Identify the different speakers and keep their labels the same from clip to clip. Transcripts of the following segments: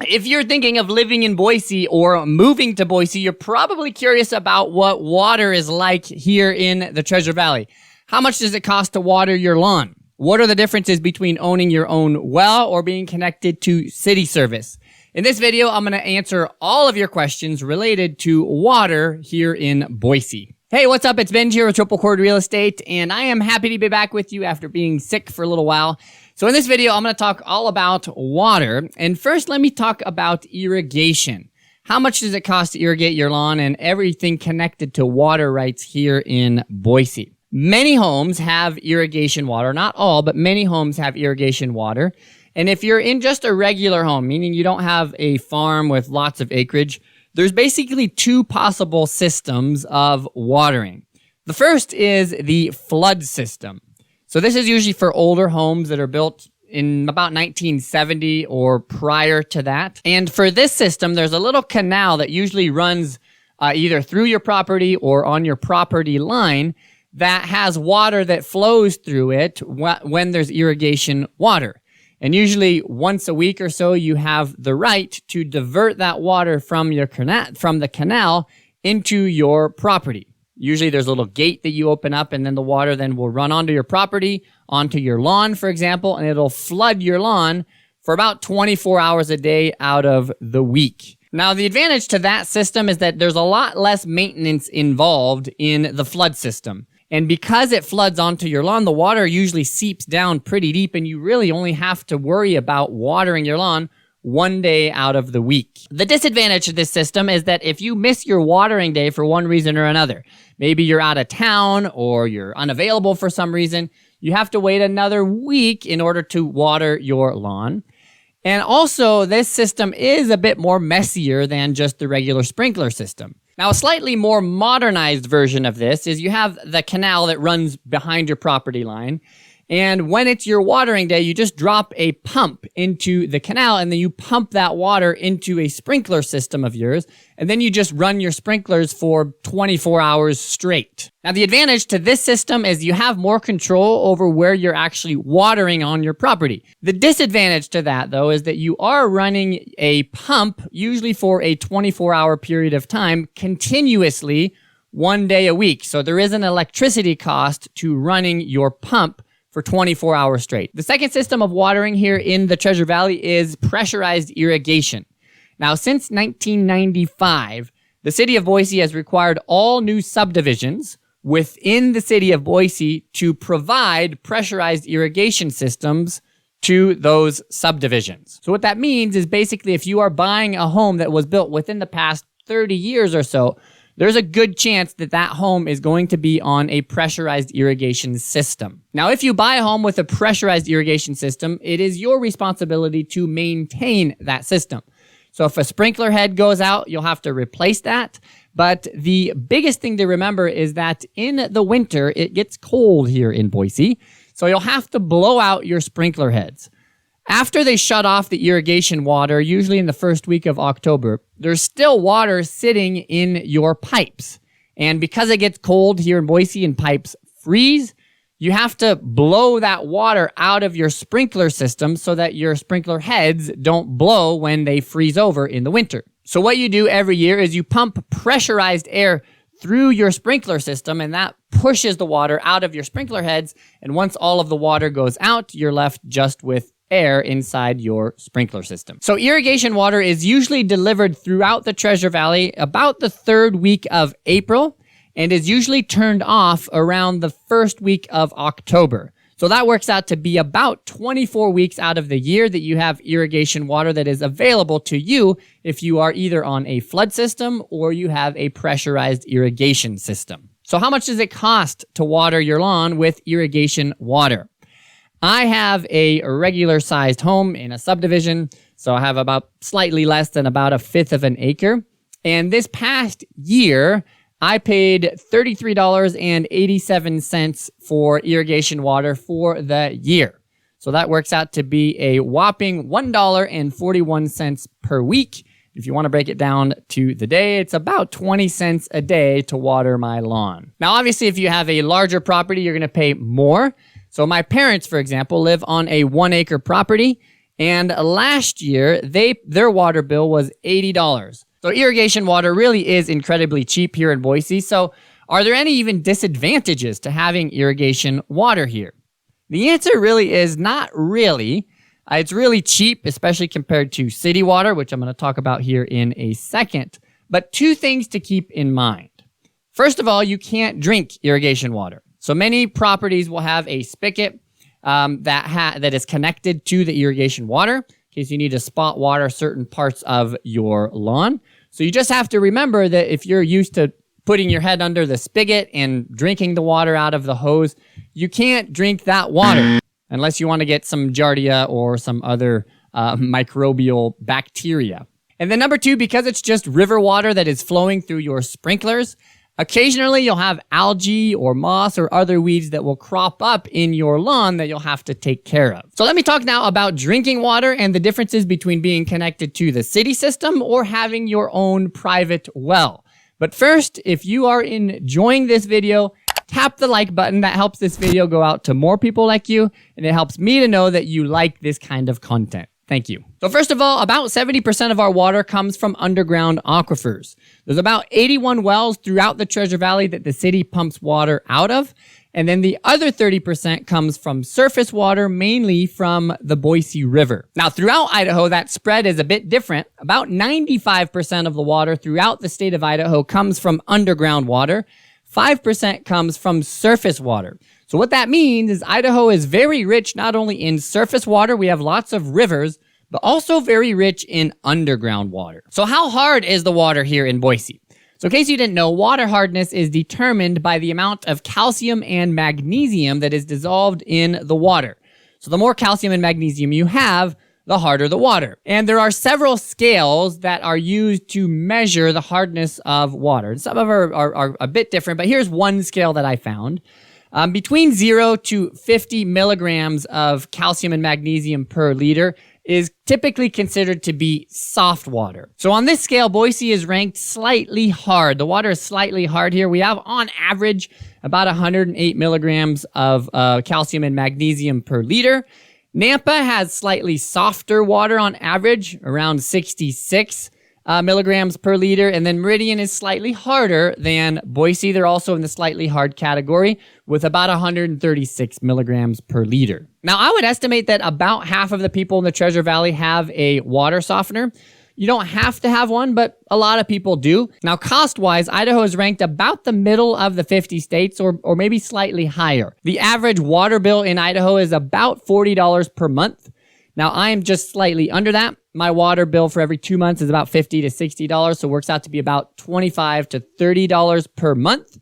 Speaker 1: If you're thinking of living in Boise or moving to Boise, you're probably curious about what water is like here in the Treasure Valley. How much does it cost to water your lawn? What are the differences between owning your own well or being connected to city service? In this video, I'm going to answer all of your questions related to water here in Boise. Hey, what's up? It's Benj here with Triple Cord Real Estate, and I am happy to be back with you after being sick for a little while. So in this video, I'm going to talk all about water. And first, let me talk about irrigation. How much does it cost to irrigate your lawn and everything connected to water rights here in Boise? Many homes have irrigation water. Not all, but many homes have irrigation water. And if you're in just a regular home, meaning you don't have a farm with lots of acreage, there's basically two possible systems of watering. The first is the flood system. So this is usually for older homes that are built in about 1970 or prior to that. And for this system, there's a little canal that usually runs either through your property or on your property line that has water that flows through it when there's irrigation water. And usually once a week or so, you have the right to divert that water from the canal into your property. Usually there's a little gate that you open up, and then the water then will run onto your property, onto your lawn, for example, and it'll flood your lawn for about 24 hours a day out of the week. Now, the advantage to that system is that there's a lot less maintenance involved in the flood system. And because it floods onto your lawn, the water usually seeps down pretty deep, and you really only have to worry about watering your lawn one day out of the week. The disadvantage to this system is that if you miss your watering day for one reason or another, maybe you're out of town or you're unavailable for some reason, you have to wait another week in order to water your lawn. And also, this system is a bit more messier than just the regular sprinkler system. Now, a slightly more modernized version of this is you have the canal that runs behind your property line. And when it's your watering day, you just drop a pump into the canal, and then you pump that water into a sprinkler system of yours, and then you just run your sprinklers for 24 hours straight. Now, the advantage to this system is you have more control over where you're actually watering on your property. The disadvantage to that, though, is that you are running a pump, usually for a 24-hour period of time, continuously one day a week. So there is an electricity cost to running your pump for 24 hours straight. The second system of watering here in the Treasure Valley is pressurized irrigation. Now, since 1995, the city of Boise has required all new subdivisions within the city of Boise to provide pressurized irrigation systems to those subdivisions. So what that means is basically if you are buying a home that was built within the past 30 years or so, there's a good chance that that home is going to be on a pressurized irrigation system. Now, if you buy a home with a pressurized irrigation system, it is your responsibility to maintain that system. So if a sprinkler head goes out, you'll have to replace that. But the biggest thing to remember is that in the winter, it gets cold here in Boise. So you'll have to blow out your sprinkler heads. After they shut off the irrigation water, usually in the first week of October, there's still water sitting in your pipes. And because it gets cold here in Boise and pipes freeze, you have to blow that water out of your sprinkler system so that your sprinkler heads don't blow when they freeze over in the winter. So what you do every year is you pump pressurized air through your sprinkler system, and that pushes the water out of your sprinkler heads. And once all of the water goes out, you're left just with air inside your sprinkler system. So irrigation water is usually delivered throughout the Treasure Valley about the third week of April and is usually turned off around the first week of October. So that works out to be about 24 weeks out of the year that you have irrigation water that is available to you if you are either on a flood system or you have a pressurized irrigation system. So how much does it cost to water your lawn with irrigation water? I have a regular sized home in a subdivision, so I have about slightly less than about a fifth of an acre. And this past year, I paid $33.87 for irrigation water for the year. So that works out to be a whopping $1.41 per week. If you want to break it down to the day, it's about 20 cents a day to water my lawn. Now, obviously, if you have a larger property, you're going to pay more. So my parents, for example, live on a 1-acre property, And last year, their water bill was $80. So irrigation water really is incredibly cheap here in Boise. So are there any even disadvantages to having irrigation water here? The answer really is not really. It's really cheap, especially compared to city water, which I'm going to talk about here in a second. But two things to keep in mind. First of all, you can't drink irrigation water. So many properties will have a spigot that is connected to the irrigation water in case you need to spot water certain parts of your lawn. So you just have to remember that if you're used to putting your head under the spigot and drinking the water out of the hose, you can't drink that water unless you want to get some giardia or some other microbial bacteria. And then number two, because it's just river water that is flowing through your sprinklers, occasionally you'll have algae or moss or other weeds that will crop up in your lawn that you'll have to take care of. So let me talk now about drinking water and the differences between being connected to the city system or having your own private well. But first, if you are enjoying this video, tap the like button. That helps this video go out to more people like you, and it helps me to know that you like this kind of content. Thank you. So first of all, about 70% of our water comes from underground aquifers. There's about 81 wells throughout the Treasure Valley that the city pumps water out of. And then the other 30% comes from surface water, mainly from the Boise River. Now, throughout Idaho, that spread is a bit different. About 95% of the water throughout the state of Idaho comes from underground water. 5% comes from surface water. So what that means is Idaho is very rich not only in surface water, we have lots of rivers, but also very rich in underground water. So how hard is the water here in Boise? So in case you didn't know, water hardness is determined by the amount of calcium and magnesium that is dissolved in the water. So the more calcium and magnesium you have, the harder the water. And there are several scales that are used to measure the hardness of water. Some of them are a bit different, but here's one scale that I found. Between 0 to 50 milligrams of calcium and magnesium per liter is typically considered to be soft water. So on this scale, Boise is ranked slightly hard. The water is slightly hard here. We have, on average, about 108 milligrams of calcium and magnesium per liter. Nampa has slightly softer water on average, around 66 milligrams per liter, and then Meridian is slightly harder than Boise. They're also in the slightly hard category with about 136 milligrams per liter. Now, I would estimate that about half of the people in the Treasure Valley have a water softener. You don't have to have one, but a lot of people do. Now, cost-wise, Idaho is ranked about the middle of the 50 states or maybe slightly higher. The average water bill in Idaho is about $40 per month. Now, I am just slightly under that. My water bill for every 2 months is about $50 to $60, so it works out to be about $25 to $30 per month.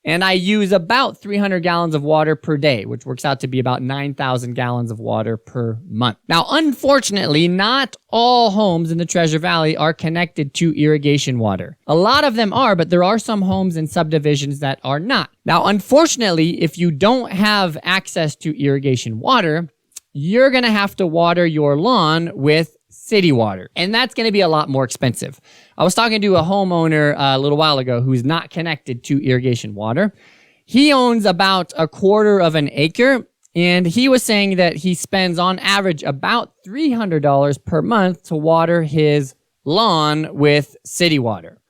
Speaker 1: And I use about 300 gallons of water per day, which works out to be about 9,000 gallons of water per month. Now, unfortunately, not all homes in the Treasure Valley are connected to irrigation water. A lot of them are, but there are some homes and subdivisions that are not. Now, unfortunately, if you don't have access to irrigation water, you're going to have to water your lawn with city water, and that's going to be a lot more expensive. I was talking to a homeowner a little while ago who's not connected to irrigation water. He owns about a quarter of an acre, and he was saying that he spends on average about $300 per month to water his lawn with city water.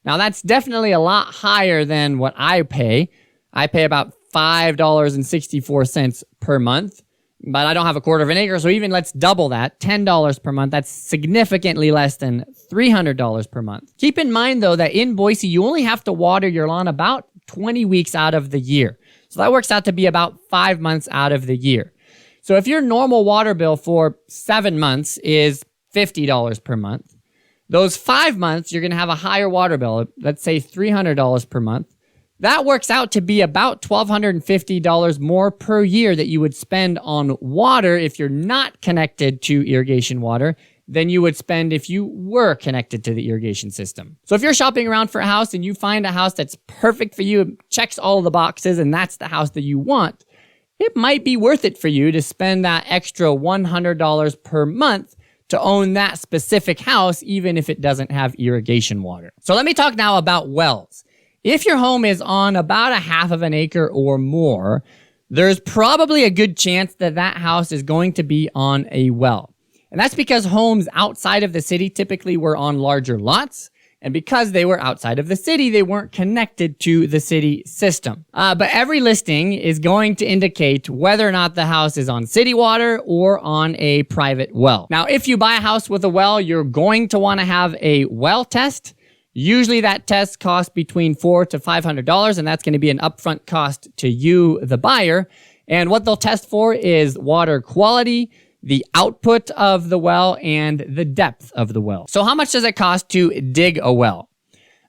Speaker 1: Now, that's definitely a lot higher than what I pay. I pay about $5.64 per month. But I don't have a quarter of an acre, so even let's double that, $10 per month. That's significantly less than $300 per month. Keep in mind, though, that in Boise, you only have to water your lawn about 20 weeks out of the year. So that works out to be about 5 months out of the year. So if your normal water bill for 7 months is $50 per month, those 5 months, you're going to have a higher water bill, let's say $300 per month. That works out to be about $1,250 more per year that you would spend on water if you're not connected to irrigation water than you would spend if you were connected to the irrigation system. So if you're shopping around for a house and you find a house that's perfect for you, checks all of the boxes, and that's the house that you want, it might be worth it for you to spend that extra $100 per month to own that specific house, even if it doesn't have irrigation water. So let me talk now about wells. If your home is on about a half of an acre or more, there's probably a good chance that that house is going to be on a well. And And that's because homes outside of the city typically were on larger lots. And because they were outside of the city, they weren't connected to the city system. But every listing is going to indicate whether or not the house is on city water or on a private well. Now, if you buy a house with a well, you're going to want to have a well test. Usually that test costs between $400 to $500, and that's going to be an upfront cost to you, the buyer. And what they'll test for is water quality, the output of the well, and the depth of the well. So how much does it cost to dig a well?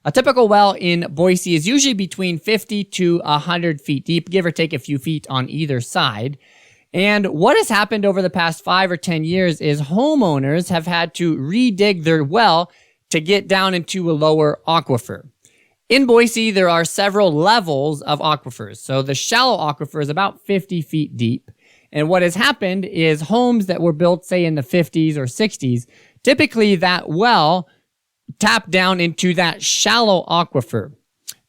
Speaker 1: A typical well in Boise is usually between 50 to 100 feet deep, give or take a few feet on either side. And what has happened over the past 5 or 10 years is homeowners have had to redig their well to get down into a lower aquifer. In Boise, there are several levels of aquifers. So the shallow aquifer is about 50 feet deep. And what has happened is homes that were built, say, in the 50s or 60s, typically that well tapped down into that shallow aquifer.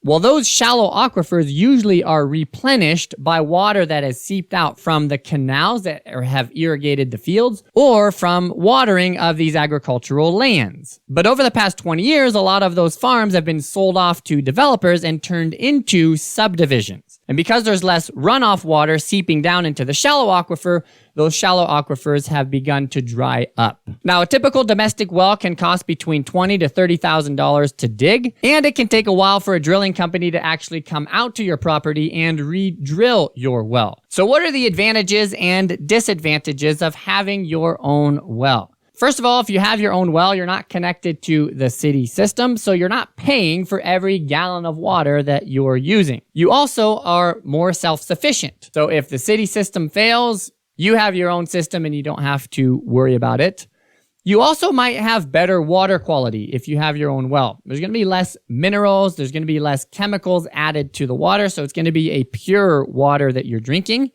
Speaker 1: Well, those shallow aquifers usually are replenished by water that has seeped out from the canals that have irrigated the fields or from watering of these agricultural lands. But over the past 20 years, a lot of those farms have been sold off to developers and turned into subdivisions. And because there's less runoff water seeping down into the shallow aquifer, those shallow aquifers have begun to dry up. Now, a typical domestic well can cost between $20,000 to $30,000 to dig, and it can take a while for a drilling company to actually come out to your property and re-drill your well. So what are the advantages and disadvantages of having your own well? First of all, if you have your own well, you're not connected to the city system, so you're not paying for every gallon of water that you're using. You also are more self-sufficient. So if the city system fails, you have your own system and you don't have to worry about it. You also might have better water quality if you have your own well. There's going to be less minerals, there's going to be less chemicals added to the water, so it's going to be a pure water that you're drinking.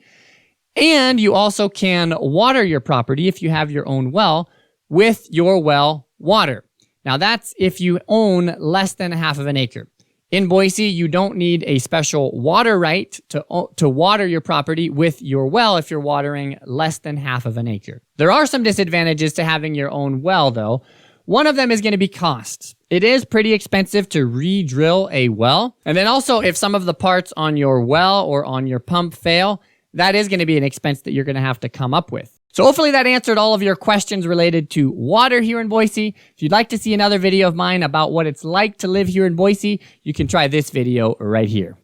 Speaker 1: And you also can water your property if you have your own well with your well water. Now that's if you own less than a half of an acre. In Boise, you don't need a special water right to water your property with your well if you're watering less than half of an acre. There are some disadvantages to having your own well, though. One of them is going to be costs. It is pretty expensive to re-drill a well. And then also, if some of the parts on your well or on your pump fail, that is going to be an expense that you're going to have to come up with. So hopefully that answered all of your questions related to water here in Boise. If you'd like to see another video of mine about what it's like to live here in Boise, you can try this video right here.